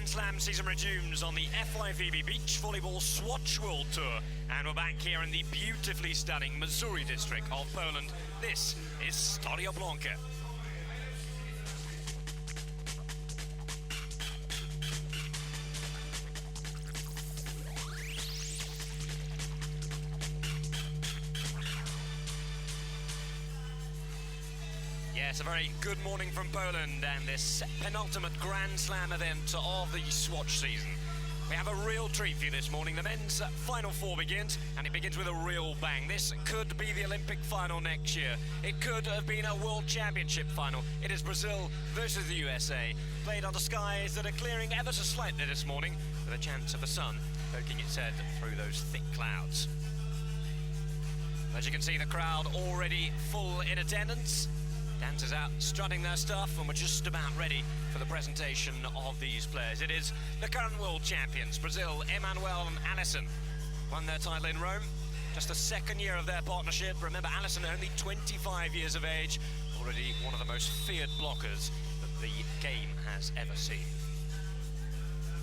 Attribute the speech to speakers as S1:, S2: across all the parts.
S1: Grand Slam season resumes on the FIVB Beach Volleyball SWATCH World Tour, and we're back here in the beautifully stunning Mazury district of Poland. This is Storia Blanca. Yes, a very good morning from Poland and this penultimate Grand Slam event of the SWATCH season. We have a real treat for you this morning. The men's Final Four begins, and it begins with a real bang. This could be the Olympic final next year. It could have been a World Championship final. It is Brazil versus the USA, played under skies that are clearing ever so slightly this morning, with a chance of the sun poking its head through those thick clouds. As you can see, the crowd already full in attendance. Dancers out strutting their stuff, and we're just about ready for the presentation of these players. It is the current world champions, Brazil. Emanuel-Alison won their title in Rome. Just the second year of their partnership. Remember, Alison only 25 years of age, already one of the most feared blockers that the game has ever seen.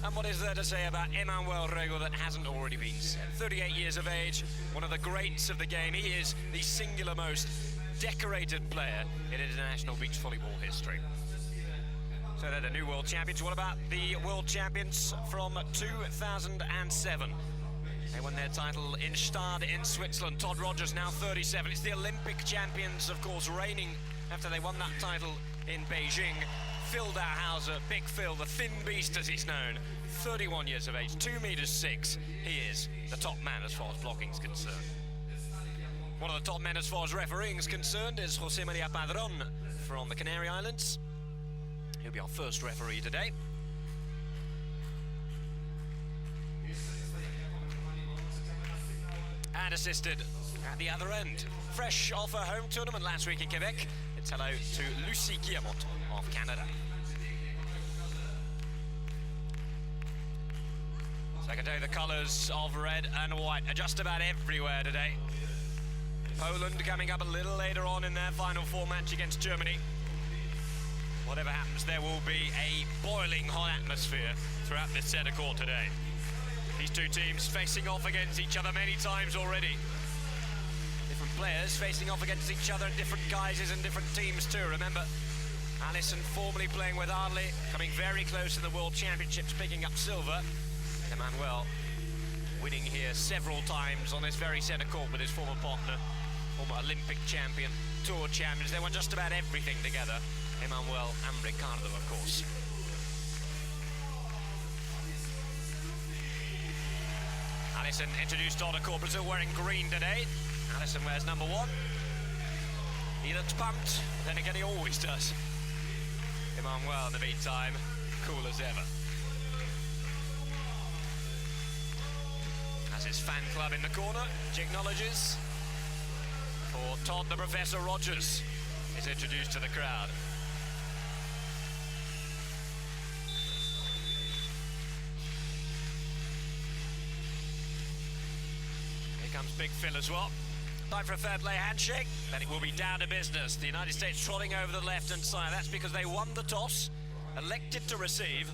S1: And what is there to say about Emanuel-Alison that hasn't already been said? 38 years of age, one of the greats of the game. He is the singular most decorated player in international beach volleyball history. So they're the new world champions. What about the world champions from 2007? They won their title in Stade in Switzerland. Todd Rogers, now 37. It's the Olympic champions, of course, reigning after they won that title in Beijing. Phil-Dalhausser, Big Phil, the thin beast as he's known, 31 years of age, 2 meters 6. He is the top man as far as blocking is concerned. One of the top men as far as refereeing is concerned is Jose Maria Padron from the Canary Islands. He'll be our first referee today. And assisted at the other end, fresh off a home tournament last week in Quebec, it's hello to Lucie Guillemot of Canada. So I can tell you the colours of red and white are just about everywhere today. Poland coming up a little later on in their Final Four match against Germany. Whatever happens, there will be a boiling hot atmosphere throughout this centre court today. These two teams facing off against each other many times already. Different players facing off against each other in different guises and different teams too. Remember, Alison formerly playing with Arle, coming very close in the World Championships, picking up silver. Emanuel winning here several times on this very centre court with his former partner, former Olympic champion, Tour champions. They won just about everything together. Emanuel and Ricardo, of course. Alison introduced on the court. Brazil wearing green today. Alison wears number 1. He looks pumped, then again he always does. Emanuel, in the meantime, cool as ever. That's his fan club in the corner. She acknowledges. For Todd, the Professor Rogers is introduced to the crowd. Here comes Big Phil as well. Time for a fair play handshake, then it will be down to business. The United States trotting over the left-hand side. That's because they won the toss, elected to receive.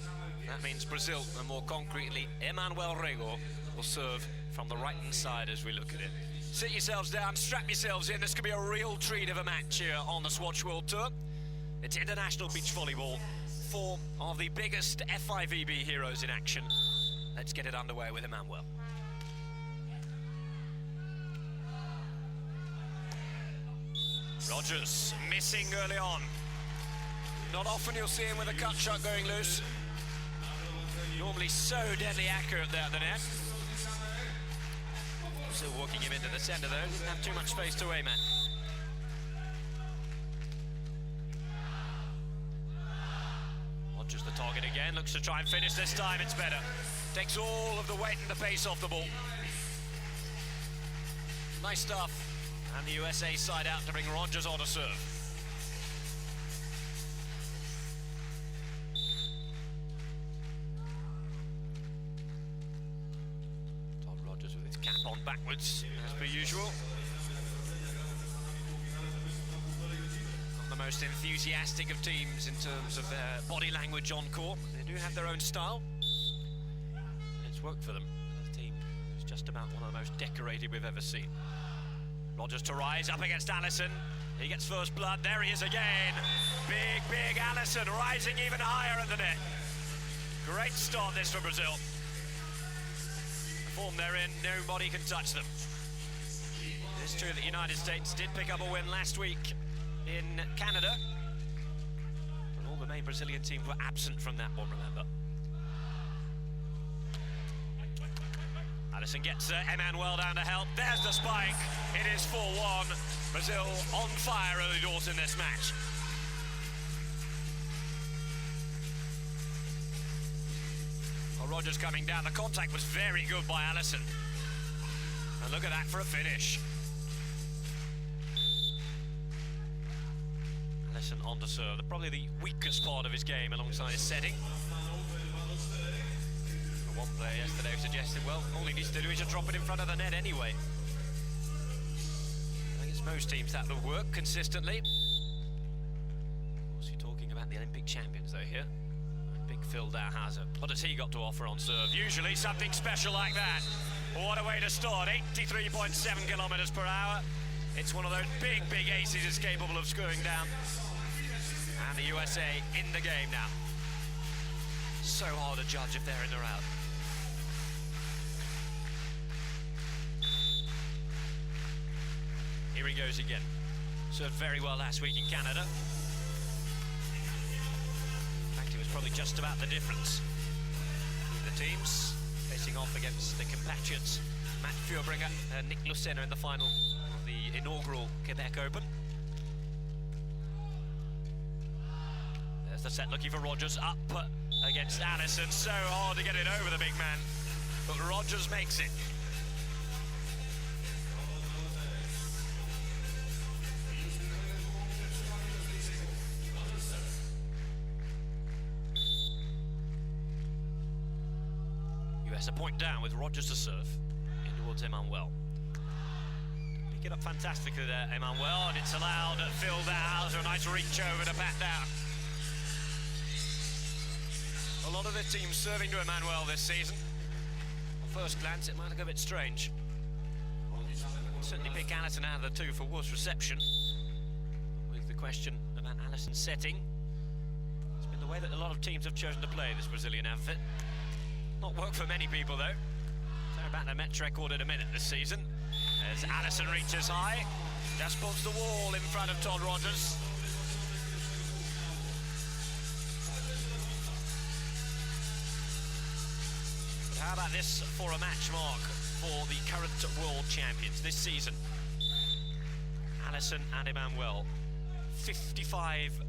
S1: That means Brazil, and more concretely, Emanuel-Alison, will serve from the right-hand side as we look at it. Sit yourselves down, strap yourselves in. This could be a real treat of a match here on the SWATCH World Tour. It's international beach volleyball. 4 of the biggest FIVB heroes in action. Let's get it underway with Emanuel. Rogers missing early on. Not often you'll see him with a cut shot going loose. Normally so deadly accurate there at the net. Still walking him into the centre though, didn't have too much space to aim at. Rogers the target again, looks to try and finish this time, it's better. Takes all of the weight and the pace off the ball. Nice stuff. And the USA side out to bring Rogers on to serve. Todd Rogers with his cap on backwards, as per usual. Not the most enthusiastic of teams in terms of their body language on court. They do have their own style. work for them. The team is just about one of the most decorated we've ever seen. Rogers to rise up against Allison. He gets first blood. There he is again. Big Allison rising even higher at the net. Great start this for Brazil. The form they're in, nobody can touch them. It's true that the United States did pick up a win last week in Canada. But all the main Brazilian teams were absent from that one, remember. Allison gets Emanuel down to help. There's the spike. It is 4-1. Brazil on fire early doors in this match. Well, Rogers coming down. The contact was very good by Allison. And look at that for a finish. Allison on to serve. Probably the weakest part of his game alongside his setting. One player yesterday suggested, well, all he needs to do is just drop it in front of the net anyway. I think it's most teams that will work consistently. Of course, you're talking about the Olympic champions, though, here. Big Phil-Dalhausser. What has he got to offer on serve? Usually something special like that. What a way to start. 83.7 kilometers per hour. It's one of those big aces is capable of screwing down. And the USA in the game now. So hard to judge if they're in or out. Here he goes again. Served very well last week in Canada. In fact, it was probably just about the difference. The teams facing off against the compatriots Matt Furbringer and Nick Lucena in the final of the inaugural Quebec Open. There's the set looking for Rogers up against Allison. So hard to get it over the big man, but Rogers makes it. US a point down with Rogers to serve in towards Emanuel. Pick it up fantastically there, Emanuel, and it's allowed Phil-Dalhausser a nice reach over to pat down. A lot of the teams serving to Emanuel this season. On first glance, it might look a bit strange. Certainly pick Allison out of the two for worse reception. With the question about Allison's setting. It's been the way that a lot of teams have chosen to play this Brazilian outfit. Not worked for many people, though. They're about their match record in a minute this season. As Allison reaches high, just puts the wall in front of Todd Rogers. But how about this for a match mark for the current world champions this season? Allison and Emanuel, 55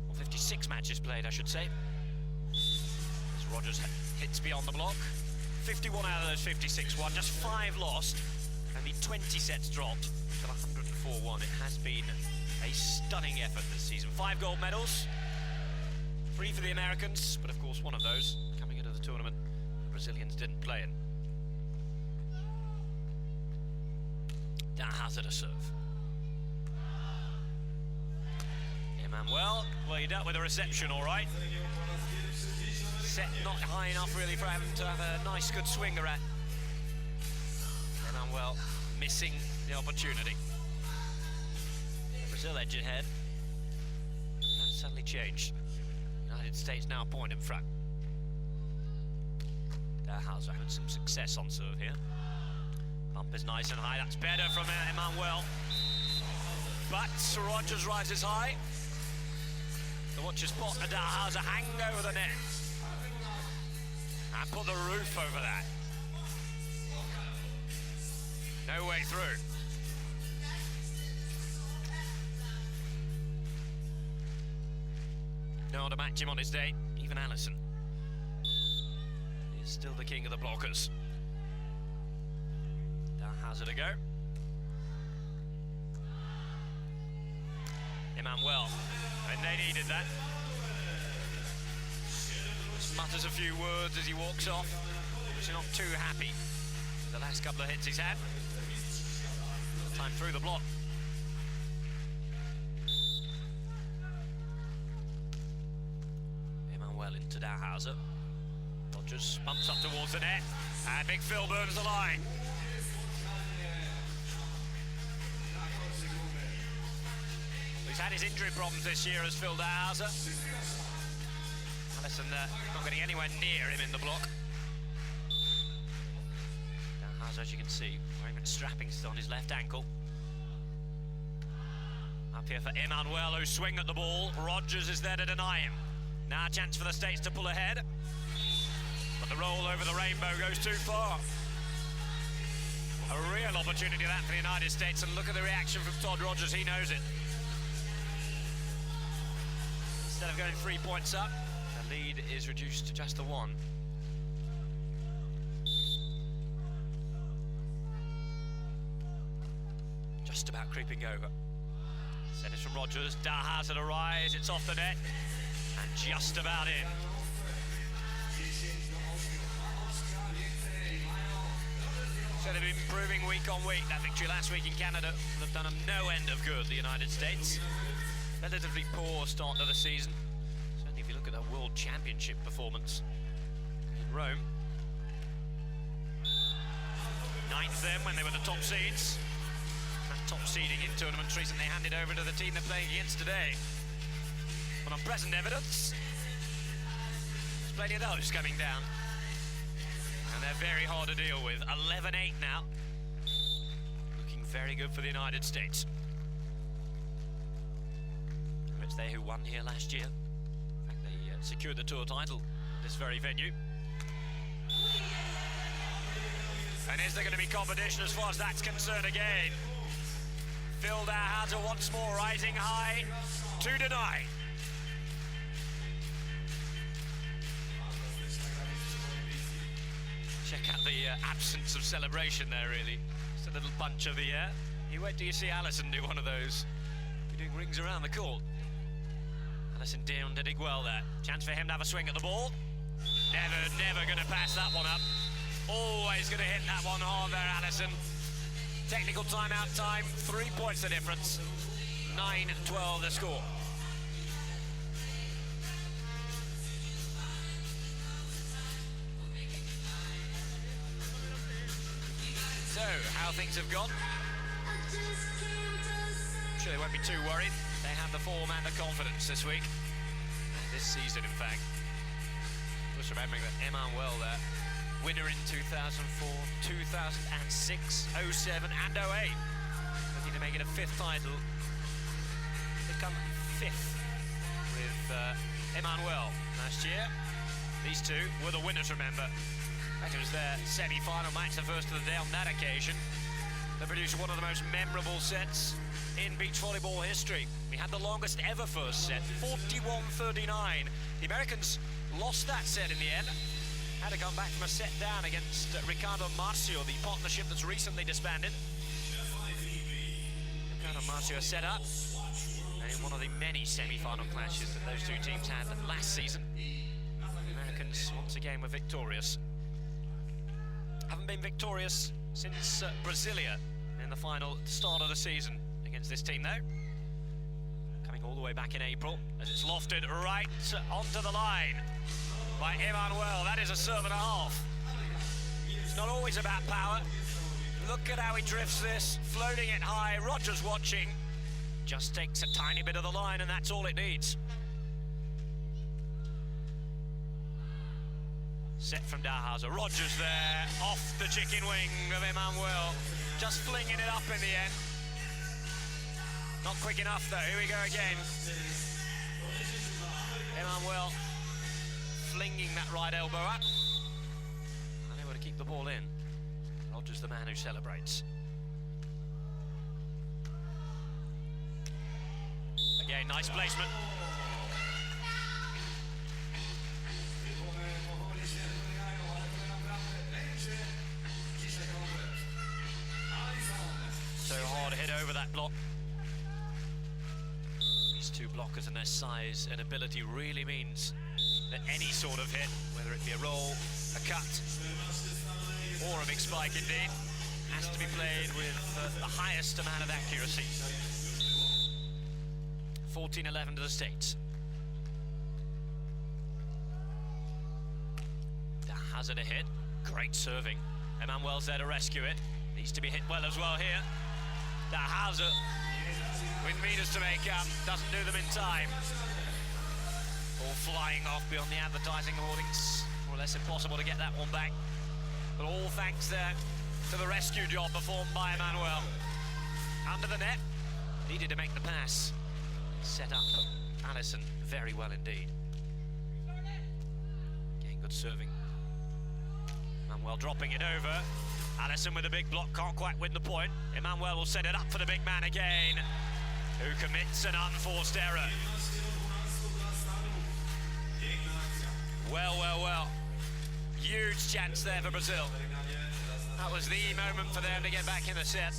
S1: or 56 matches played, I should say. Rogers hits beyond the block. 51 out of those 56 won, just 5 lost. Only 20 sets dropped to 104-1. It has been a stunning effort this season. 5 gold medals, 3 for the Americans, but of course one of those coming into the tournament the Brazilians didn't play in. Dalhausser to serve. Emanuel, well, you dealt with the reception all right. Set not high enough really for him to have a nice good swinger at. Emanuel missing the opportunity. Brazil edge ahead. That suddenly changed. United States now a point in front. Dalhausser having some success on serve here. Bump is nice and high. That's better from Emanuel. But Rogers rises high. To watch his spot and Dalhausser hang over the net. And put the roof over that. No way through. No one to match him on his day, even Allison. He's still the king of the blockers. Dalhausser to go. Emanuel, and they needed that. Mutters a few words as he walks off. Obviously not too happy with the last couple of hits he's had. Time through the block. Emanuel into Dalhausser. Rogers bumps up towards the net, and Big Phil burns the line. He's had his injury problems this year as Phil Dalhausser. Alison not getting anywhere near him in the block. Dalhausser, as you can see, wearing strappings on his left ankle. Up here for Emanuel, who swing at the ball. Rogers is there to deny him. Now a chance for the States to pull ahead. But the roll over the rainbow goes too far. A real opportunity that for the United States, and look at the reaction from Todd Rogers, he knows it. Instead of going 3 points up, the lead is reduced to just the one. Just about creeping over. Set it from Rogers, Dalhausser to rise, it's off the net, and just about in. So they've been improving week on week. That victory last week in Canada would have done them no end of good, the United States. Relatively poor start to the season. Certainly if you look at their World Championship performance in Rome. 9th then when they were the top seeds. That top seeding in tournaments recently handed over to the team they're playing against today. But on present evidence, there's plenty of those coming down. And they're very hard to deal with. 11-8 now. Looking very good for the United States. It's they who won here last year. In fact, they secured the tour title at this very venue. And is there going to be competition as far as that's concerned again? Phil Dalhausser once more rising high to deny. Check out the absence of celebration there, really. Just a little punch of the air. You wait till you see Alison do one of those. You're doing rings around the court. Alison down to dig well there. Chance for him to have a swing at the ball. Never going to pass that one up. Always going to hit that one hard there, Alison. Technical timeout time, 3 points the difference. 9-12 the score. So, how things have gone? I'm sure they won't be too worried. They have the form and the confidence this week. This season, in fact. Just remembering that Emanuel there, winner in 2004, 2006, 07 and 08. Looking to make it a 5th title. They've come 5th with Emanuel last year. These two were the winners, remember. In fact, it was their semi-final match, the first of the day on that occasion. They produced one of the most memorable sets in beach volleyball history. We had the longest ever first set, 41-39. The Americans lost that set in the end. Had to come back from a set down against Ricardo Marcio, the partnership that's recently disbanded. Ricardo Marcio set up, and in one of the many semi-final clashes that those two teams had last season, the Americans once again were victorious. Haven't been victorious since Brasilia in the final start of the season against this team, though. Coming all the way back in April, as it's lofted right onto the line by Emanuel. That is a serve and a half. It's not always about power. Look at how he drifts this, floating it high. Rogers watching. Just takes a tiny bit of the line, and that's all it needs. Set from Dalhausser. Rogers there, off the chicken wing of Emanuel. Just flinging it up in the end. Not quick enough, though. Here we go again. Emanuel flinging that right elbow up. Unable to keep the ball in. Rogers the man who celebrates. Again, nice placement. So hard to hit over that block. These two blockers and their size and ability really means that any sort of hit, whether it be a roll, a cut, or a big spike indeed, has to be played with the highest amount of accuracy. 14-11 to the States. Dalhausser to hit. Great serving. Emanuel's there to rescue it. Needs to be hit well as well here. Dalhausser with meters to make up. Doesn't do them in time. All flying off beyond the advertising hoardings. More or less impossible to get that one back. But all thanks there to the rescue job performed by Emanuel. Under the net. Needed to make the pass. Set up Alison very well indeed. Getting good serving. Emanuel dropping it over. Alison with a big block, can't quite win the point. Emanuel will set it up for the big man again, who commits an unforced error. Well. Huge chance there for Brazil. That was the moment for them to get back in the set.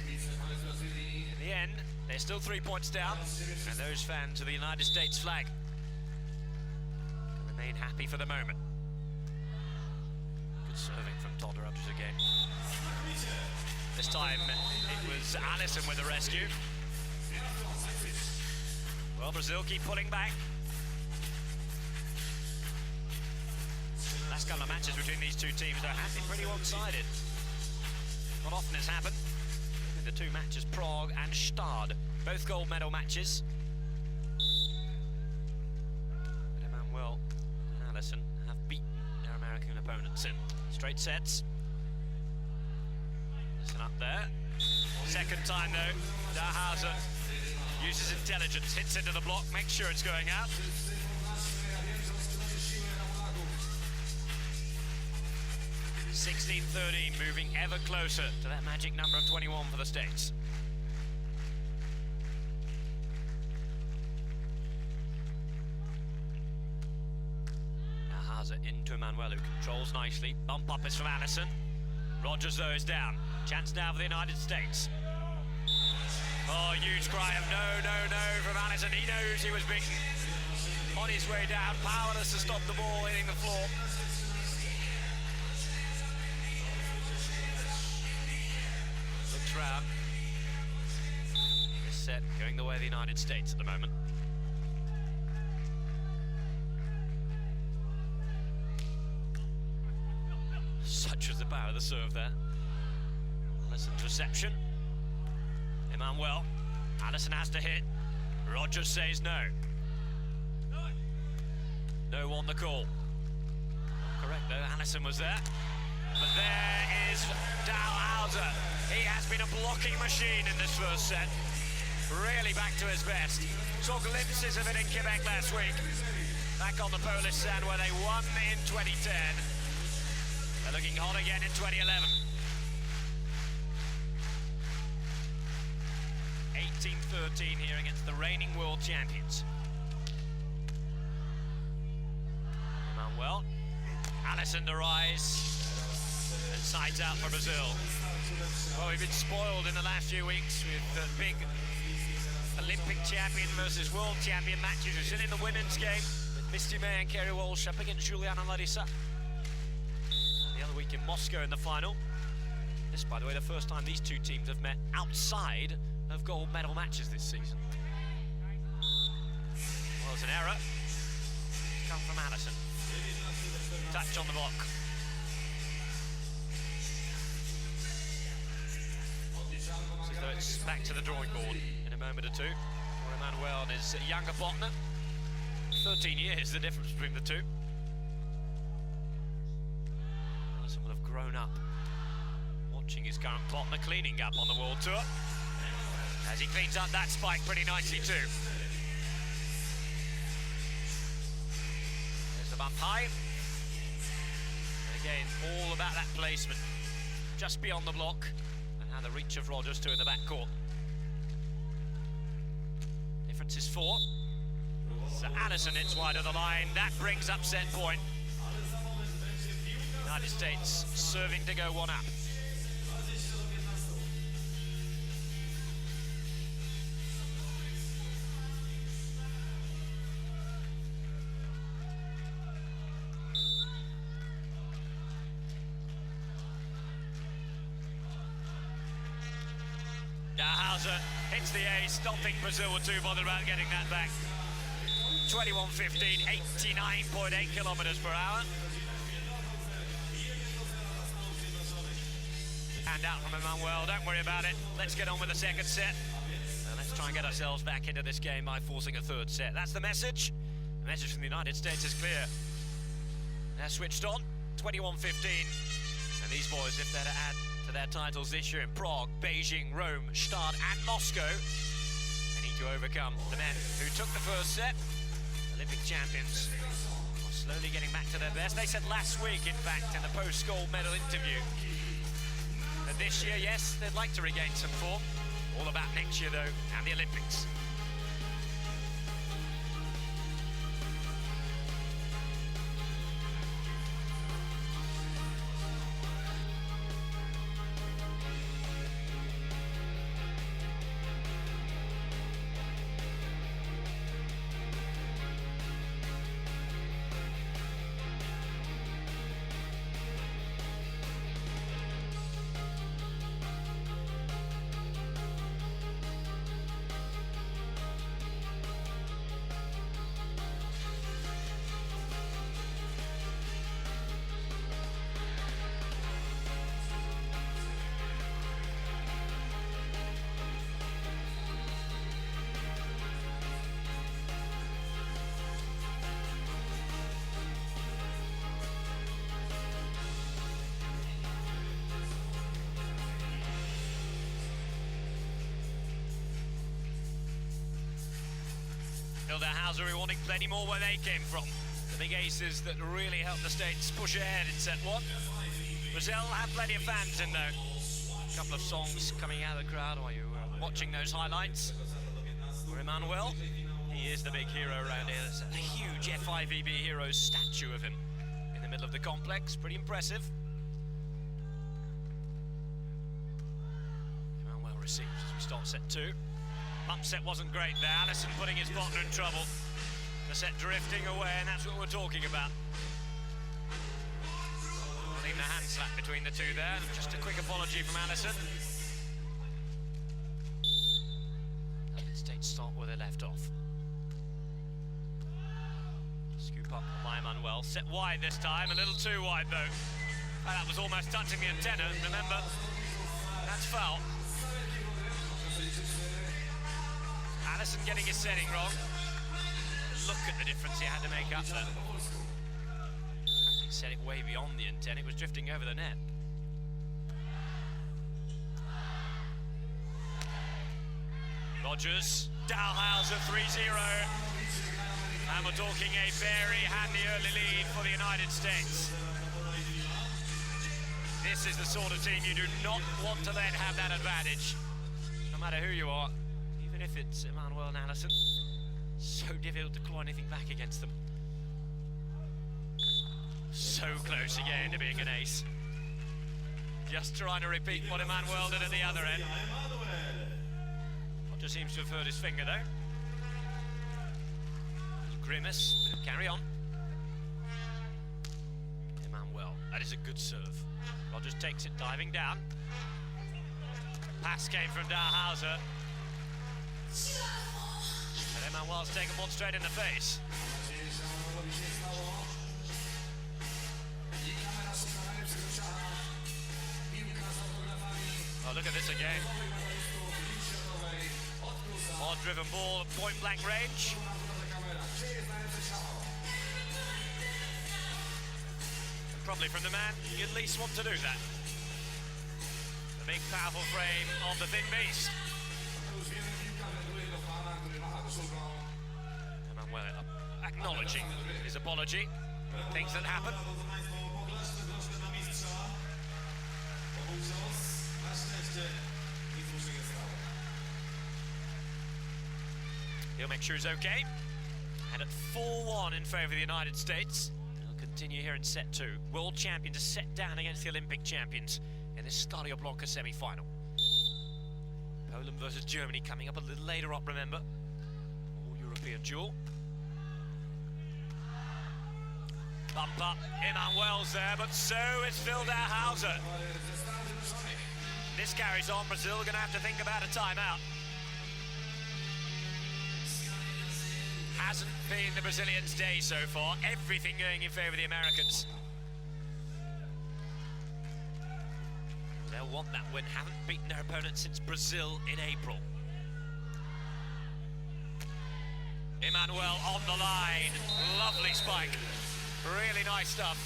S1: In the end, they're still 3 points down, and those fans of the United States flag can remain happy for the moment. Good serving from Todd Rogers again. This time it was Alison with the rescue. Well, Brazil keep pulling back. Last couple of matches between these two teams have been pretty one-sided. Not often it's happened. In the two matches, Prague and Stade, both gold medal matches. But Emanuel and Alison have beaten their American opponents in straight sets. Listen up there. Second time though, Dalhausser uses intelligence, hits into the block, makes sure it's going out. 16-13, moving ever closer to that magic number of 21 for the States. Dalhausser into Emanuel, who controls nicely. Bump up is from Alison. Rogers though is down. Chance now for the United States. Oh, huge cry of no from Alison. He knows he was beaten. On his way down, powerless to stop the ball hitting the floor. Looks round. This set going the way of the United States at the moment. Such was the power of the serve there. Alison's reception. Emanuel. Alison has to hit. Rogers says no. No on the call. Correct though, Alison was there. But there is Dalhausser. He has been a blocking machine in this first set. Really back to his best. Saw glimpses of it in Quebec last week. Back on the Polish sand where they won in 2010. They're looking hot again in 2011. 18-13 here against the reigning world champions. Emanuel. Alison to rise. And sides out for Brazil. Well, we've been spoiled in the last few weeks with the big Olympic champion versus world champion matches. We've seen in the women's game with Misty May and Kerry Walsh up against Juliana and Larissa. The other week in Moscow in the final. This, by the way, the first time these two teams have met outside of gold medal matches this season. Well, it's an error. It's come from Alison. Touch on the block. So it's back to the drawing board in a moment or two for Emanuel and his younger partner. 13 years the difference between the two. Alison will have grown up watching his current partner cleaning up on the World Tour, as he cleans up that spike pretty nicely too. There's the bump high. And again, all about that placement. Just beyond the block. And now the reach of Rogers too in the backcourt. Difference is 4. So Alison hits wide of the line. That brings up set point. United States serving to go one up. Dalhausser hits the ace. Don't think Brazil were too bothered about getting that back. 21-15, 89.8 kilometers per hour. find out from Emanuel. Don't worry about it. Let's get on with the second set. Let's try and get ourselves back into this game by forcing a third set. That's the message. The message from the United States is clear. They're switched on, 21-15. And these boys, if they're to add to their titles this year in Prague, Beijing, Rome, Stade and Moscow, they need to overcome the men who took the first set. Olympic champions are slowly getting back to their best. They said last week, in fact, in the post-gold medal interview, that this year, yes, they'd like to regain some form. All about next year, though, and the Olympics. Dalhausser wanting plenty more where they came from. The big aces that really helped the States push ahead in set one. Brazil had plenty of fans in there. A couple of songs coming out of the crowd while you were watching those highlights. For Emanuel, he is the big hero around here. There's a huge FIVB Heroes statue of him in the middle of the complex. Pretty impressive. Emanuel receives as we start set two. Pump set wasn't great there. Alison putting his partner in trouble. The set drifting away, and that's what we're talking about. Not even a hand slap between the two there. Just a quick apology from Alison. United States start where they left off. Scoop up by Emanuel. Set wide this time, a little too wide though. That was almost touching the antenna, remember? That's foul. Alison getting his setting wrong. Look at the difference he had to make up there. He set it way beyond the antenna, it was drifting over the net. Rogers-Dalhausser 3-0. And we're talking a very handy early lead for the United States. This is the sort of team you do not want to let have that advantage, no matter who you are. If it's Emanuel and Alison, so difficult to claw anything back against them. So close again to being an ace. Just trying to repeat what Emanuel did at the other end. Roger seems to have hurt his finger though. Grimace, carry on. Emanuel, that is a good serve. Rogers takes it diving down. Pass came from Dalhausser. And Emanuel's taken one straight in the face. Oh, look at this again. Hard-driven ball, point-blank range. And probably from the man you at least want to do that. The big, powerful frame of the thin beast. Emanuel acknowledging his apology, things that happen. He'll make sure he's okay. And at 4-1 in favour of the United States. He'll continue here in set two. World champion to set down against the Olympic champions in this Stadio Blanca semi-final. Poland versus Germany coming up a little later up, remember. All-European duel. Bump up, Emanuel's there, but so is Dalhausser. This carries on, Brazil are going to have to think about a timeout. Hasn't been the Brazilians' day so far, everything going in favour of the Americans. They'll They'll want that win. Haven't beaten their opponent since Brazil in April. Emanuel on the line. Lovely spike. Really nice stuff.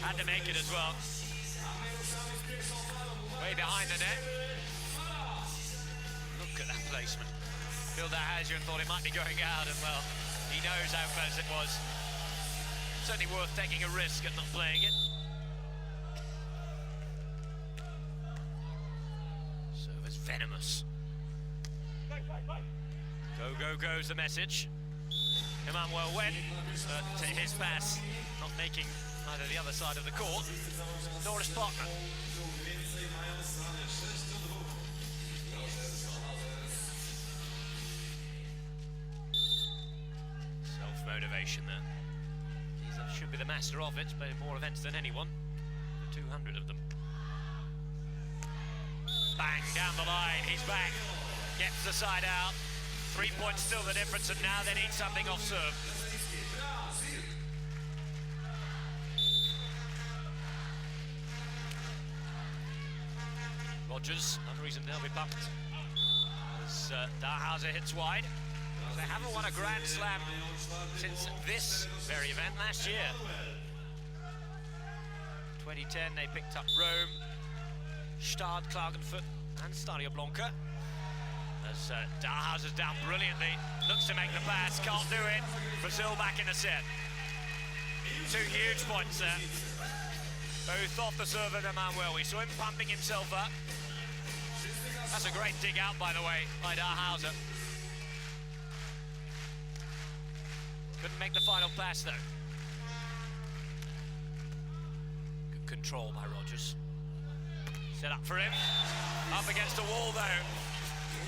S1: Had to make it as well. Way behind the net. Look at that placement. Dalhausser thought it might be going out, and well, he knows how close it was. Certainly worth taking a risk at not playing it. Serve is venomous. Go, go, goes the message. Emanuel went, but his pass not making either the other side of the court nor his partner. Self-motivation there. He should be the master of it, played more events than anyone. The 200 of them. Bang, down the line, he's back. Gets the side out. 3 points still the difference, and now they need something off serve. Rogers, another reason they'll be bumped, as Dalhausser hits wide. They haven't won a Grand Slam since this very event last year. 2010, they picked up Rome, Stade, Klagenfurt, and Stadio Blanca. As Dalhausser's down brilliantly, looks to make the pass, can't do it. Brazil back in the set. 2 huge points there. Both off the serve of Emanuel. We saw him pumping himself up. That's a great dig out, by the way, by Dalhausser. Couldn't make the final pass, though. Good control by Rogers. Set up for him. Up against the wall, though.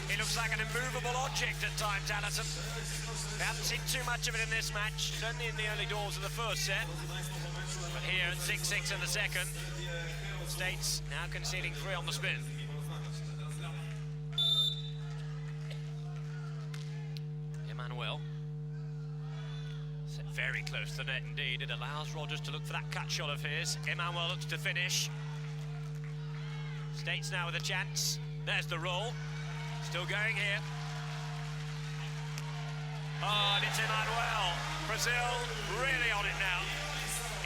S1: He looks like an immovable object at times, Alison. We haven't seen too much of it in this match, certainly in the early doors of the first set. But here at 6-6 in the second, States now conceding 3 on the spin. Emanuel. Set very close to the net indeed. It allows Rogers to look for that cut shot of his. Emanuel looks to finish. States now with a chance. There's the roll. Still going here. Oh, and it's Emanuel. Brazil really on it now.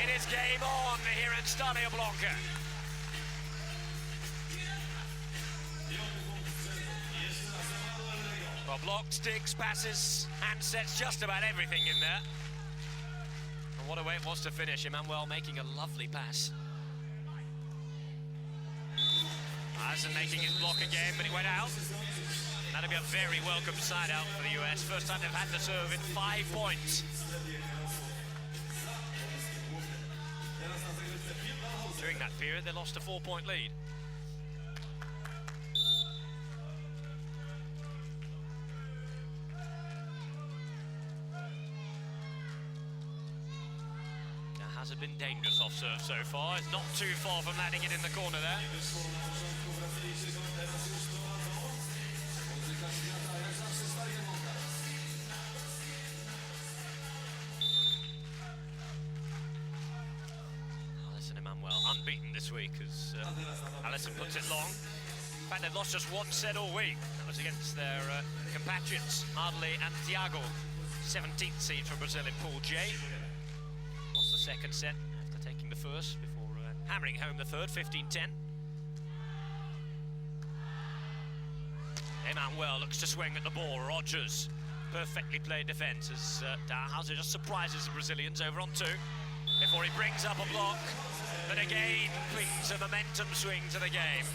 S1: It is game on here in Stadio Blanca. Well, blocks, digs, passes, handsets, just about everything in there. And what a way it was to finish. Emanuel making a lovely pass. Alison making his block again, but it went out. That'll be a very welcome side out for the US. First time they've had the serve in 5 points. During that period, they lost a 4-point lead. Has it been dangerous off serve so far? It's not too far from landing it in the corner there. Alison Emanuel unbeaten this week as Alison puts it long. In fact, they've lost just 1 set all week. That was against their compatriots, Ardley and Thiago. 17th seed from Brazil in Pool J. Lost the second set after taking the first before hammering home the third, 15-10. Emanuel looks to swing at the ball. Rogers, perfectly played defence as Dalhausser just surprises the Brazilians over on 2 before he brings up a block that again brings a momentum swing to the game.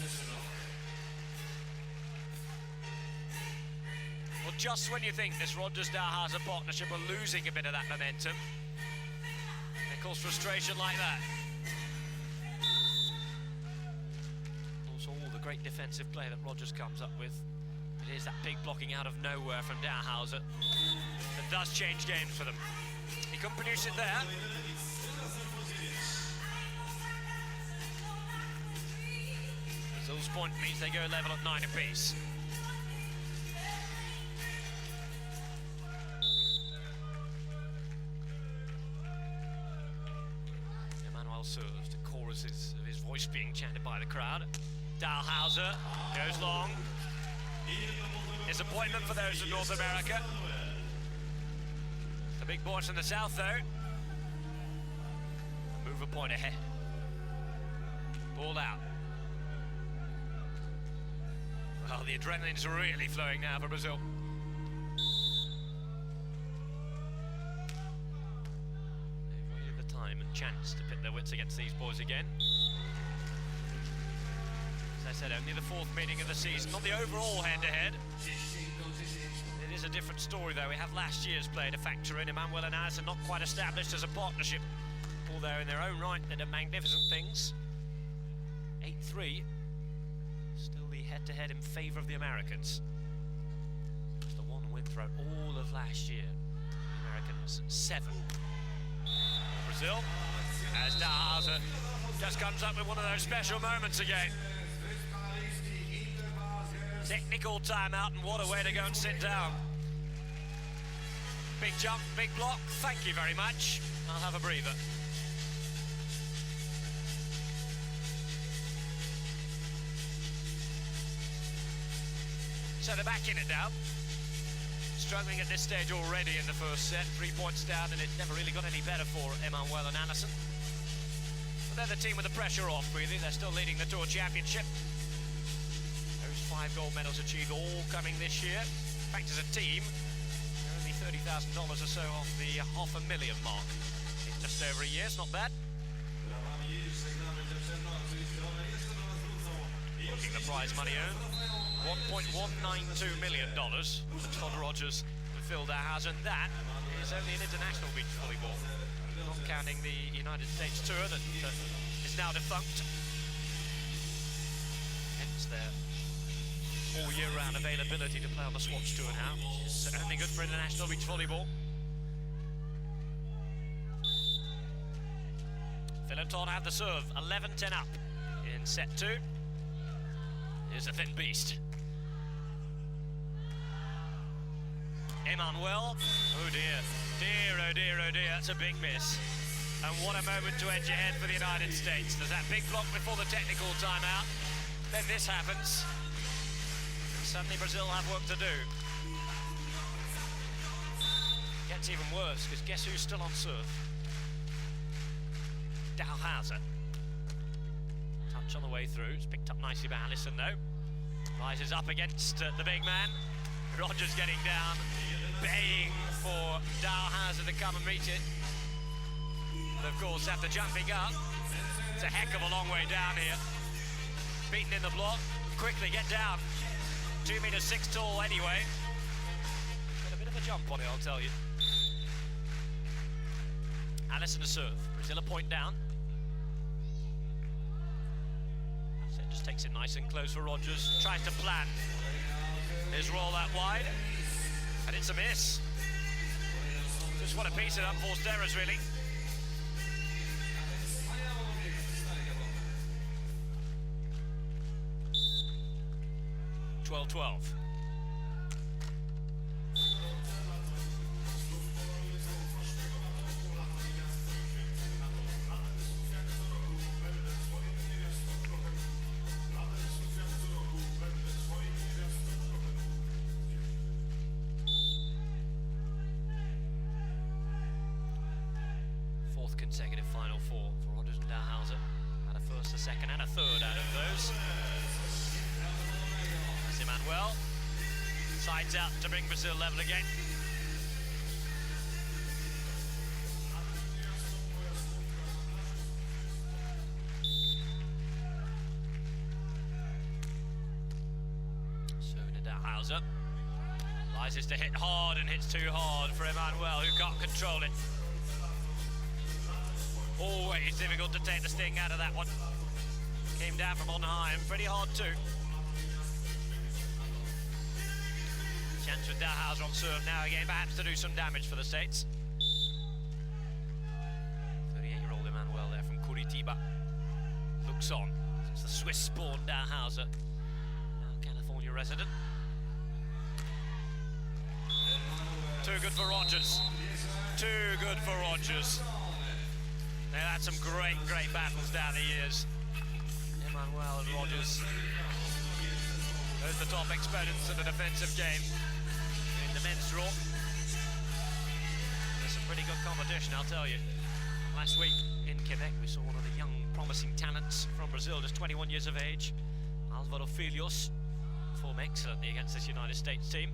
S1: Well, just when you think this Rogers-Dalhausser partnership are losing a bit of that momentum, they cause frustration like that. Also, all the great defensive play that Rogers comes up with. It is that big blocking out of nowhere from Dalhausser that does change games for them. He couldn't produce it there. Brazil's point means they go level at 9 apiece. Emanuel serves to core his purposes of his voice being chanted by the crowd. Dalhausser goes long. Disappointment for those in North America. The big boys from the south, though, move a point ahead. Ball out. Well, the adrenaline's really flowing now for Brazil. They've waited the time and chance to pit their wits against these boys again. As I said, only the fourth meeting of the season, not the overall head-to-head. It is a different story, though. We have last year's play to factor in. Emanuel-Alison not quite established as a partnership, although in their own right they did magnificent things. 8-3. Still the head-to-head in favour of the Americans. Just the one win throughout all of last year. The Americans 7. Brazil, as Dalhausser just comes up with one of those special moments again. Technical timeout, and what a way to go and sit down. Big jump, big block, thank you very much. I'll have a breather. So they're back in it now. Struggling at this stage already in the first set. 3 points down, and it never really got any better for Emanuel-Alison. But they're the team with the pressure off, really. They're still leading the Tour Championship. Those 5 gold medals achieved all coming this year. In fact, as a team, they're only $30,000 or so off the $500,000 mark. In just over a year, it's not bad. Looking at the prize money earned. $1.192 million for Todd Rogers and Phil Dalhausser, and that is only an international beach volleyball, not counting the United States tour that is now defunct. Hence their all year round availability to play on the SWATCH tour now, which is only good for international beach volleyball. Phil and Todd have the serve, 11-10 up in set 2. Here's a thin beast. Emanuel, oh dear, oh dear, that's a big miss. And what a moment to edge ahead for the United States. There's that big block before the technical timeout. Then this happens. Suddenly Brazil have work to do. Gets even worse, because guess who's still on serve? Dalhausser. Touch on the way through, it's picked up nicely by Alison though. Rises up against the big man. Rogers getting down, baying for Dalhausser to come and meet it. But of course, after jumping up, it's a heck of a long way down here. Beaten in the block, quickly get down. 2 meters 6 tall anyway. Got a bit of a jump on it, I'll tell you. Alison to serve, Brazil a point down. Just takes it nice and close for Rogers, tries to plan his roll that wide, and it's a miss. Just want to piece it up, forced errors really. (12-12). Consecutive Final Four for Rogers and Dalhausser. Had a first, a second, and a third out of those. That's Emanuel. Sides out to bring Brazil level again. So to Dalhausser. Rises to hit hard and hits too hard for Emanuel, who can't control it. Always difficult to take the sting out of that one. Came down from on high and pretty hard too. Chance with Dalhausser on serve now again, perhaps to do some damage for the States. 38-year-old Emanuel there from Curitiba. Looks on. It's the Swiss-born Dalhausser, now California resident. Too good for Rogers. Too good for Rogers. They've had some great battles down the years. Emanuel and Rogers. Those are the top exponents of the defensive game in the men's draw. There's some pretty good competition, I'll tell you. Last week in Quebec, we saw one of the young, promising talents from Brazil, just 21 years of age, Álvaro Filhos, performed excellently against this United States team.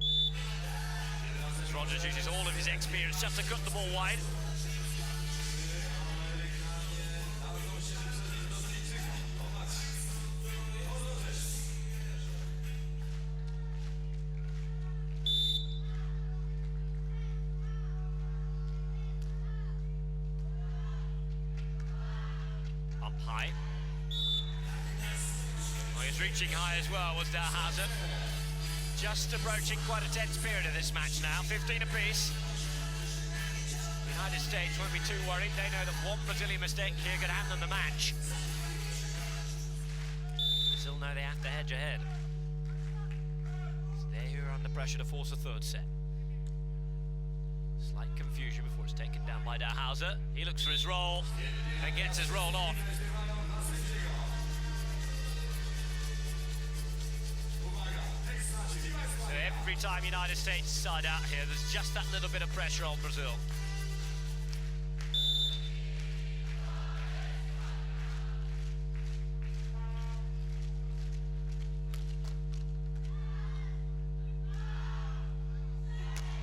S1: As Rogers uses all of his experience just to cut the ball wide. Up high. Well, he's reaching high as well, was Dalhausser. Just approaching quite a tense period of this match now, 15 apiece. The United States won't be too worried. They know that one Brazilian mistake here could hand them the match. Brazil know they have to hedge ahead. So they're here under pressure to force a third set. Slight confusion before it's taken down by Dalhausser. He looks for his roll and gets his roll on. So every time United States side out here, there's just that little bit of pressure on Brazil.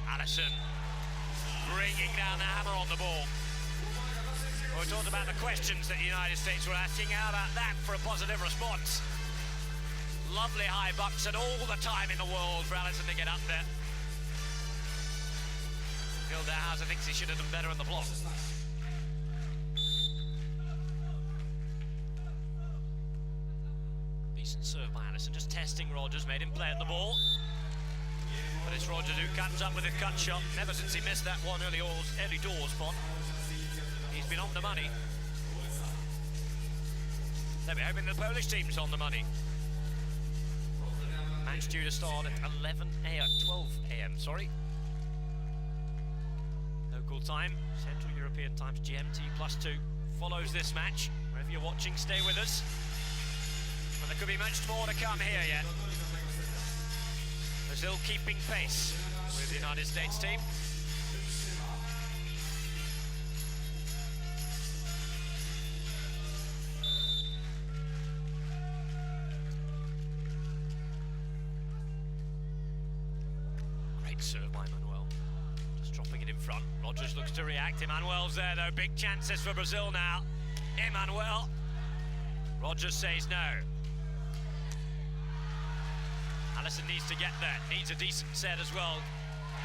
S1: Alison bringing down the hammer on the ball. We talked about the questions that the United States were asking. How about that for a positive response? Lovely high bucks and all the time in the world for Alison to get up there. Dalhausser thinks he should have done better in the block. Decent serve by Alison, just testing Rogers, made him play at the ball. But it's Rogers who comes up with a cut shot. Never since he missed that one early doors spot. He's been on the money. They'll be hoping the Polish team's on the money. Match due to start at 12 a.m. sorry. Local time, Central European times, GMT +2 follows this match. Wherever you're watching, stay with us. But there could be much more to come here yet. Brazil keeping pace with the United States team. Great serve by Emanuel. Just dropping it in front. Rogers looks to react. Emanuel's there though. Big chances for Brazil now. Emanuel. Rogers says no. Alison needs to get there, needs a decent set as well.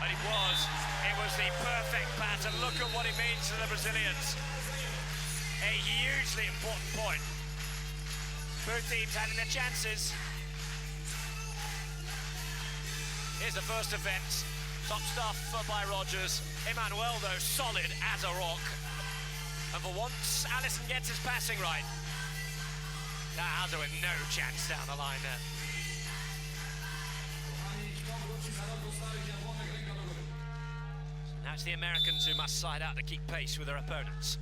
S1: And it was the perfect pass, and look at what it means to the Brazilians. A hugely important point. Both teams having their chances. Here's the first offence. Top stuff by Rogers. Emanuel, though, solid as a rock. And for once, Alison gets his passing right. Dalhausser with no chance down the line there. Now it's the Americans who must side out to keep pace with their opponents.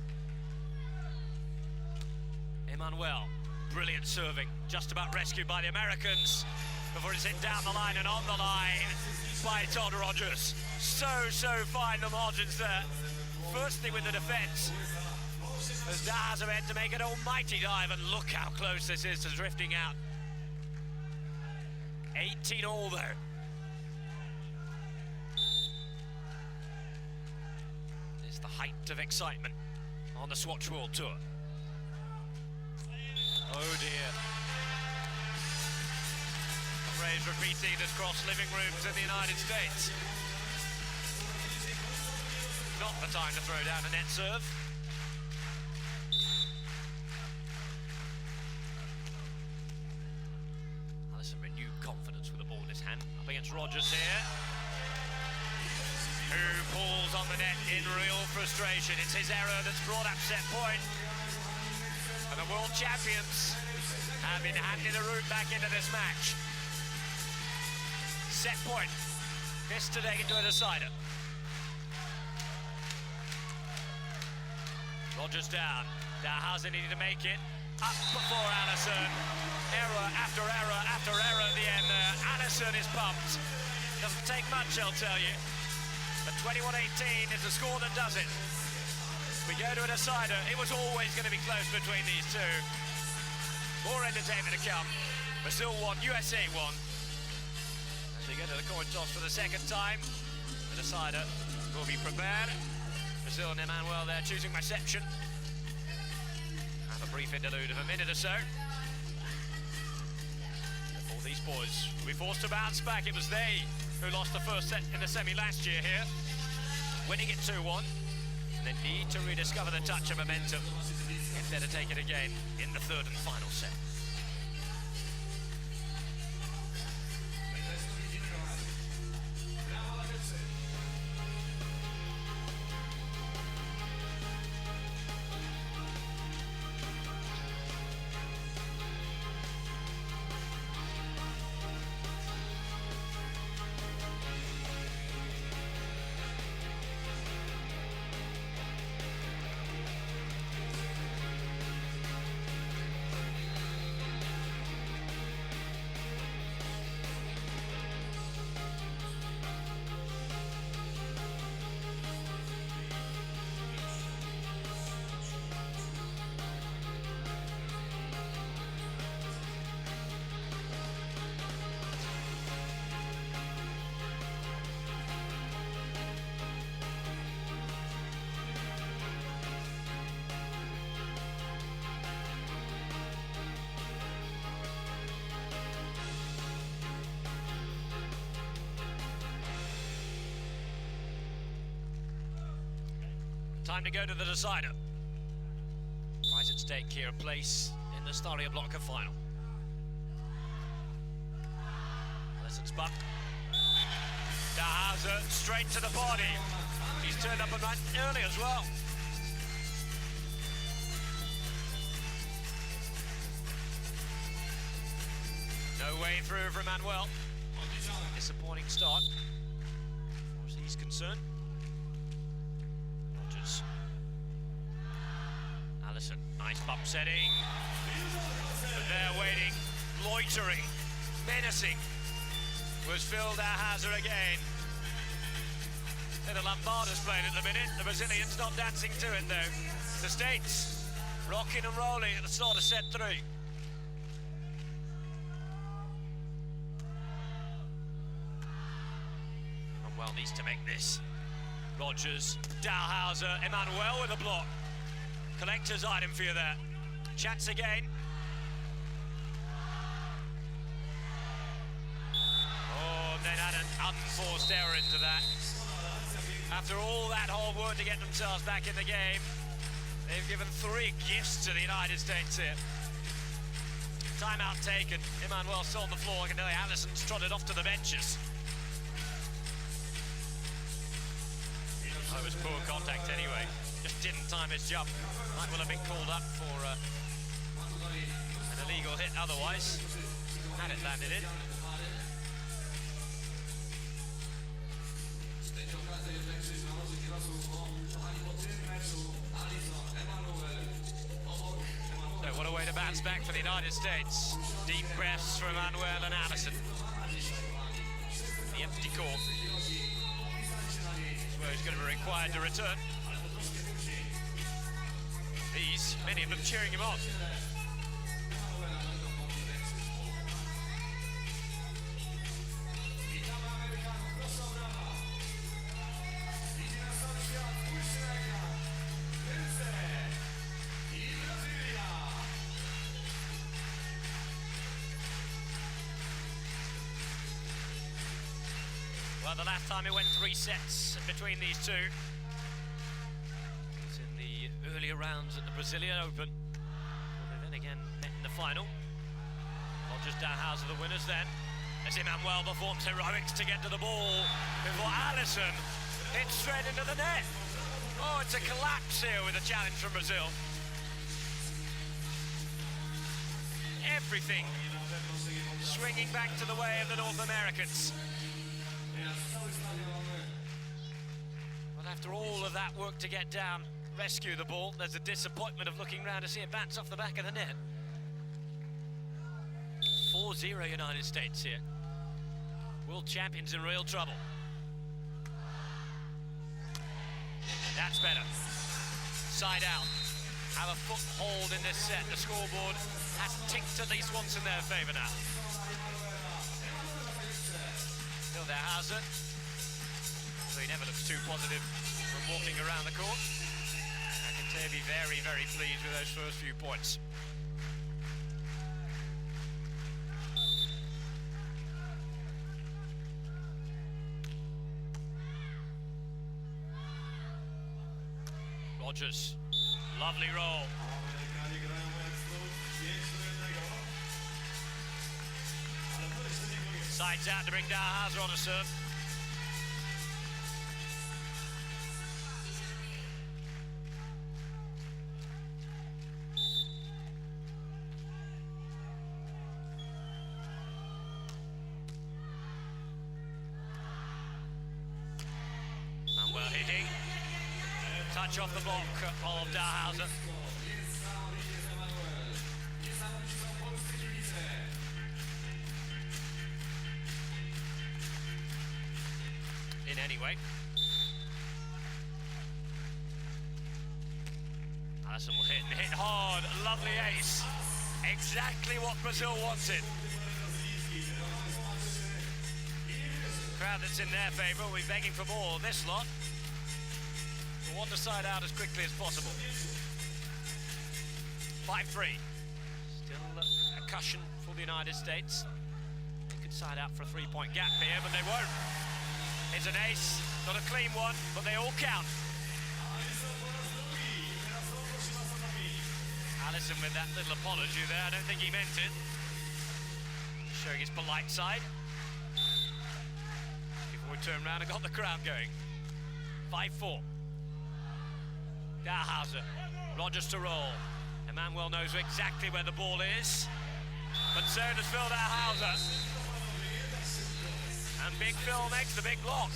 S1: Emanuel, brilliant serving, just about rescued by the Americans before it's hit down the line and on the line by Todd Rogers. So fine, the margins there. Firstly with the defence, as Dalhausser had to make an almighty dive, and look how close this is to drifting out. 18 all though. The height of excitement on the Swatch World Tour. Oh dear. The phrase repeated across living rooms in the United States. Not the time to throw down a net serve. Alison renewed confidence with the ball in his hand. Up against Rogers here. Who pulls on the net in real frustration. It's his error that's brought up set point. And the world champions have been handed a route back into this match. Set point. This to take into a decider. Rogers down. Dalhausser needed to make it. Up before Allison. Error after error after error at the end there. Allison is pumped. Doesn't take much, I'll tell you. But 21-18 is the score that does it. We go to a decider. It was always going to be close between these two. More entertainment to come. Brazil won, USA won. As we go to the coin toss for the second time, the decider will be prepared. Brazil and Emanuel there choosing reception. Have a brief interlude of a minute or so. All these boys will be forced to bounce back. It was they who lost the first set in the semi last year here, winning it 2-1. And they need to rediscover the touch of momentum if they're to take it again in the third and final set. Time to go to the decider. Prize at stake here, a place in the Staria Blocker final. Allison's butt. Dalhausser straight to the body. He's turned up a bit early as well. No way through for Emanuel. Disappointing start, as far as he's concerned. Allison, nice bump setting. But there waiting, loitering, menacing was Phil Dalhausser again. They're the Lombardas playing at the minute. The Brazilians not dancing to it though. The States rocking and rolling at the start of set 3. Emanuel needs to make this. Rogers, Dalhausser, Emanuel with a block. Collector's item for you there. Chance again. Oh, then add an unforced error into that. After all that hard work to get themselves back in the game, they've given 3 gifts to the United States here. Timeout taken. Emanuel still on the floor. I can tell you, Allison's trotted off to the benches. Oh, it was poor contact anyway. Just didn't time his jump. Might well have been called up for an illegal hit otherwise. Had it landed in. So what a way to bounce back for the United States. Deep breaths for Emanuel and Allison. The empty court. That's where he's going to be required to return. These, many of them cheering him on. Well, the last time it went 3 sets between these two. Earlier rounds at the Brazilian Open. Well, they then again met in the final. Rogers-Dalhausser the winners then, as Emanuel performs heroics to get to the ball before Allison hits straight into the net. Oh, it's a collapse here with a challenge from Brazil. Everything swinging back to the way of the North Americans. But after all of that work to get down, rescue the ball. There's a disappointment of looking round to see it bounce off the back of the net. 4-0 United States here. World champions in real trouble. That's better. Side out. Have a foothold in this set. The scoreboard has ticked at least once in their favour now. Dalhausser. So he never looks too positive from walking around the court. I can tell you be very, very pleased with those first few points. Rogers, lovely roll. Sides out to bring Dalhausser on a serve. Manuel hitting. Touch off the block of Dalhausser. In anyway. Alison will hit and hit hard. Lovely ace. Exactly what Brazil wanted. Crowd that's in their favour will be begging for more this lot. We'll want to side out as quickly as possible. 5-3. Still a cushion for the United States. They could side out for a three-point gap here, but they won't. It's an ace, not a clean one, but they all count. Alison with that little apology there. I don't think he meant it. Showing his polite side. Before we turn around and got the crowd going. 5-4. Dalhausser, Rogers to roll. Emanuel knows exactly where the ball is, but so does Phil Dalhausser. And Big Phil makes the big block.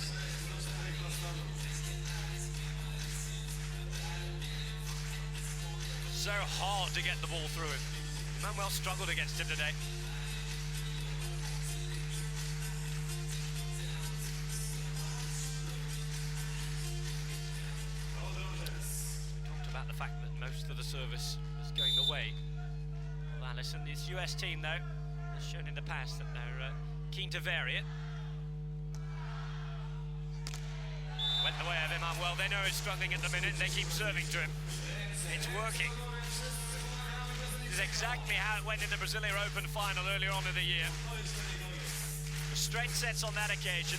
S1: So hard to get the ball through him. Emanuel struggled against him today. About the fact that most of the service is going the way of Alison. This US team, though, has shown in the past that they're keen to vary it. Went the way of Emanuel. They know he's struggling at the minute. They keep serving to him. It's working. This is exactly how it went in the Brazilian Open final earlier on in the year. Straight sets on that occasion.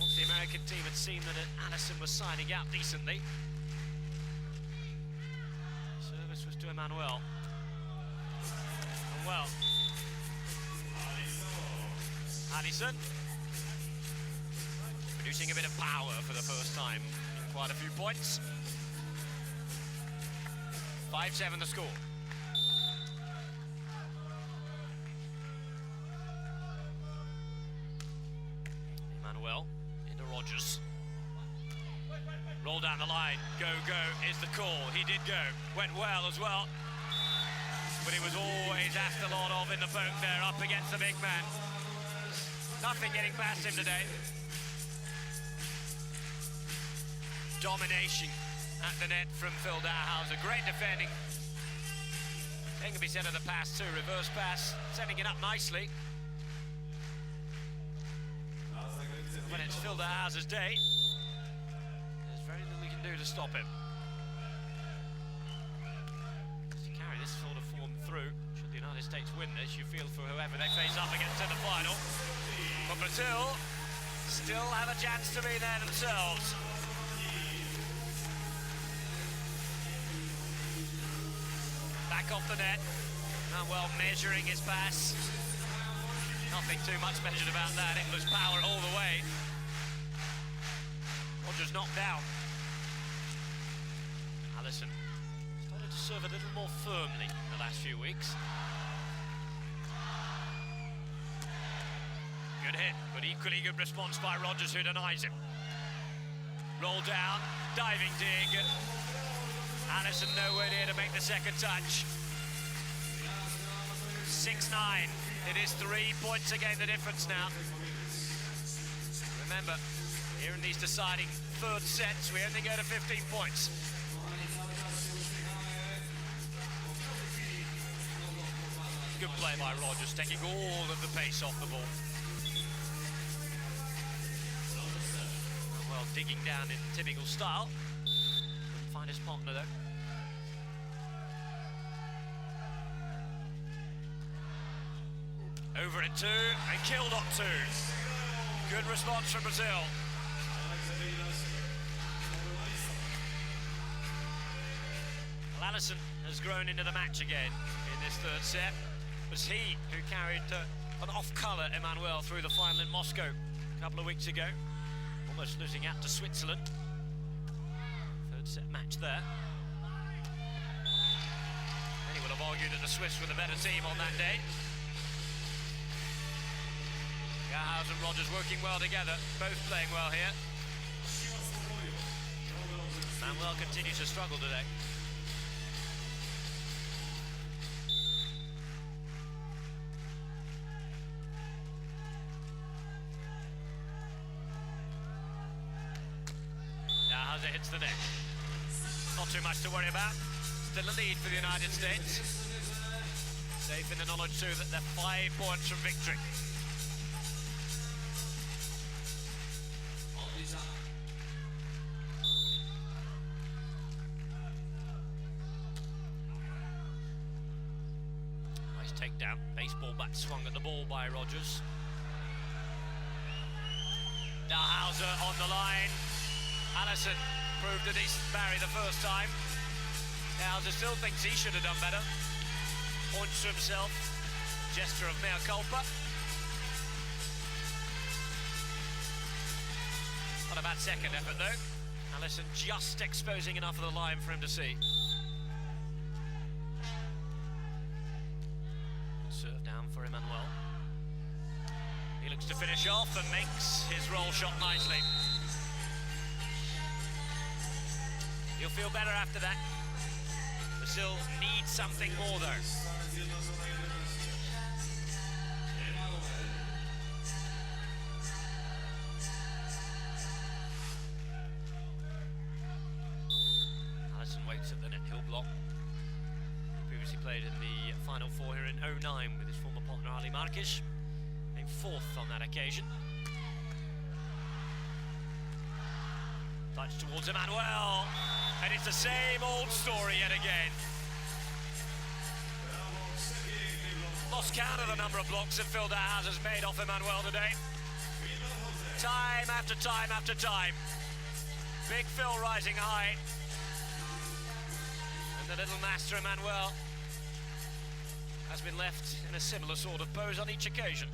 S1: Once the American team had seen that Alison was siding out decently. Service was to Emanuel. Well, Alison producing a bit of power for the first time in quite a few points. 5-7 the score. Emanuel into Rogers. Roll down the line. Go, go is the call. He did go. Went well as well. But he was always asked a lot of in the poke there, up against the big man. Nothing getting past him today. Domination at the net from Phil Dalhausser. Great defending. Thing can be said of the pass too. Reverse pass, setting it up nicely. When it's Phil Dalhausser's day, there's very little we can do to stop him. To carry this sort of form through, should the United States win this, you feel for whoever they face up against in the final. But Brazil still have a chance to be there themselves. Back off the net. Well, measuring his pass. Nothing too much measured about that. It was power all the way. Rogers knocked down. Alison started to serve a little more firmly in the last few weeks. Good hit, but equally good response by Rogers, who denies him. Roll down, diving dig. Alison nowhere near to make the second touch. 6-9. It is 3 points again, the difference now. Remember, here in these deciding third sets, we only go to 15 points. Good play by Rogers, taking all of the pace off the ball. Well, digging down in typical style. Couldn't find his partner though. Over at 2 and killed on 2. Good response from Brazil. Well, Alison has grown into the match again in this third set. It was he who carried an off-colour Emanuel through the final in Moscow a couple of weeks ago, almost losing out to Switzerland. Third set match there. Many would have argued that the Swiss were the better team on that day. Dalhausser and Rogers working well together, both playing well here. Manuel continues to struggle today. Dalhausser hits the net. Not too much to worry about. Still a lead for the United States. Safe in the knowledge too that they're 5 points from victory. Nice takedown. Baseball bat swung at the ball by Rogers. Dalhausser on the line. Alison proved a decent parry the first time. Dalhausser still thinks he should have done better. Points to himself. Gesture of mea culpa. Not a bad second effort though. Alison just exposing enough of the line for him to see. Serve down for Emanuel. He looks to finish off and makes his roll shot nicely. He'll feel better after that. Brazil needs something more though. Alison waits at the net, he'll block. He previously played in the Final Four here in 09 with his former partner Ali Marques. Came 4th on that occasion. Touch towards Emanuel, and it's the same old story yet again. Lost count of the number of blocks that Phil Dalhausser's made off Emanuel today. Time after time after time. Big Phil rising high. And the little master Emanuel has been left in a similar sort of pose on each occasion.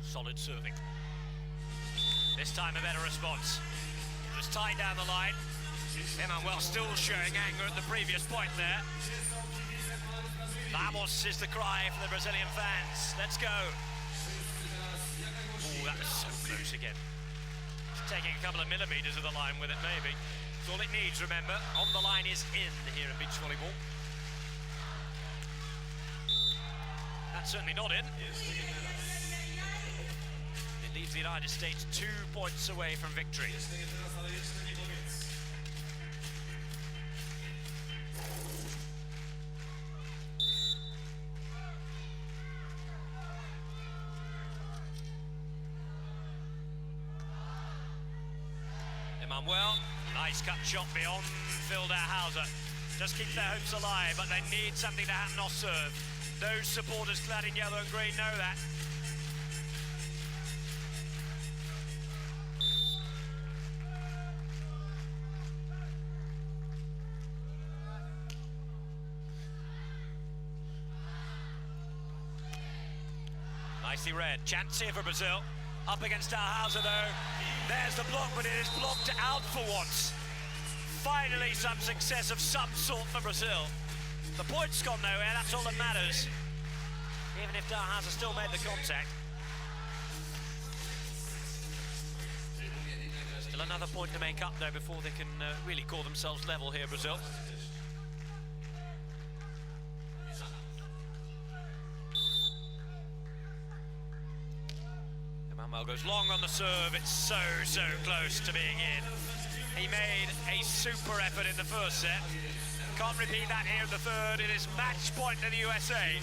S1: Solid serving. This time a better response. It was tight down the line. Emanuel still showing anger at the previous point there. Vamos is the cry for the Brazilian fans. Let's go. Oh, that was so close again. It's taking a couple of millimeters of the line with it, maybe. It's all it needs, remember. On the line is in here in beach volleyball. That's certainly not in. Leaves the United States 2 points away from victory. Emanuel, nice cut shot beyond Phil Dalhausser. Just keep their hopes alive, but they need something to happen off serve. Those supporters clad in yellow and green know that. Nicely read. Chance here for Brazil. Up against Dalhausser though. There's the block, but it is blocked out for once. Finally some success of some sort for Brazil. The point's gone nowhere, that's all that matters. even if Dalhausser still made the contact. Still another point to make up, though, before they can really call themselves level here, Brazil. Emanuel goes long on the serve. It's so close to being in. He made a super effort in the first set. Can't repeat that here in the third. It is match point to the USA.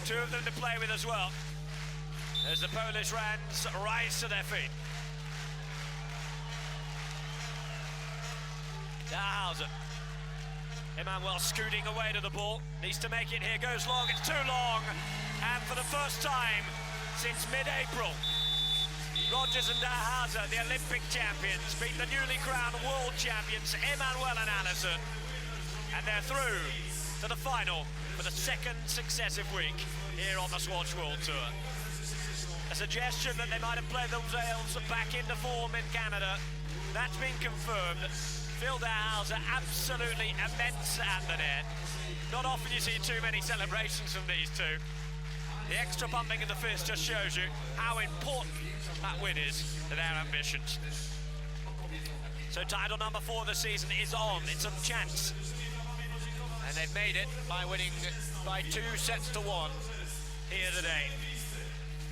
S1: Two of them to play with as well. As the Polish Rands rise to their feet. Dalhausser. Emanuel scooting away to the ball. Needs to make it here. Goes long. It's too long. And for the first time since mid-April, Rogers and Dalhausser, the Olympic champions, beat the newly crowned world champions Emanuel-Alison, and they're through to the final for the second successive week here on the Swatch World Tour. A suggestion that they might have played themselves back into form in Canada, that's been confirmed. Phil Dalhausser absolutely immense at the net. Not often you see too many celebrations from these two. The extra pumping of the fist just shows you how important that win is to their ambitions. So title number 4 of the season is on. It's a chance. And they've made it by winning by 2 sets to 1 here today.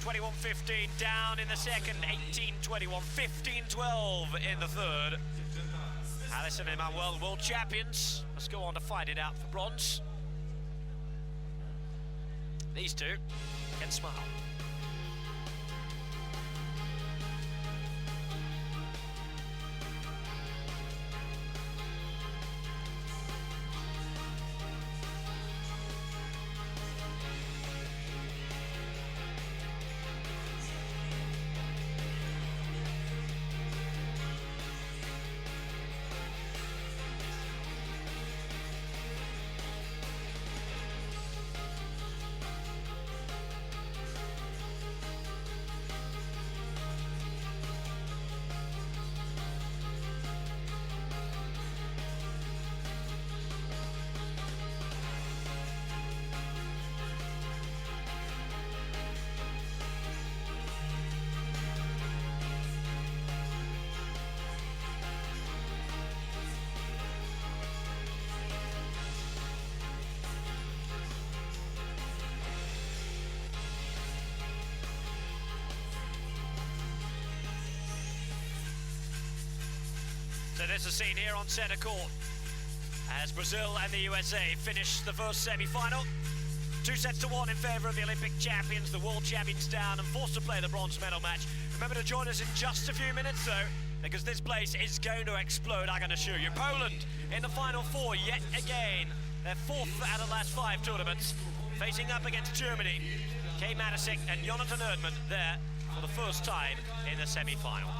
S1: 21-15 down in the second, 18-21, 15-12 in the third. Alison and Emanuel, world champions. Let's go on to fight it out for bronze. These two can smile. So there's a scene here on centre court as Brazil and the USA finish the first semi-final. 2 sets to 1 in favour of the Olympic champions, the world champions down and forced to play the bronze medal match. Remember to join us in just a few minutes though, because this place is going to explode, I can assure you. Poland in the final 4 yet again. Their 4th out of the last 5 tournaments, facing up against Germany. Kay Matusek and Jonathan Erdmann there for the first time in the semi-final.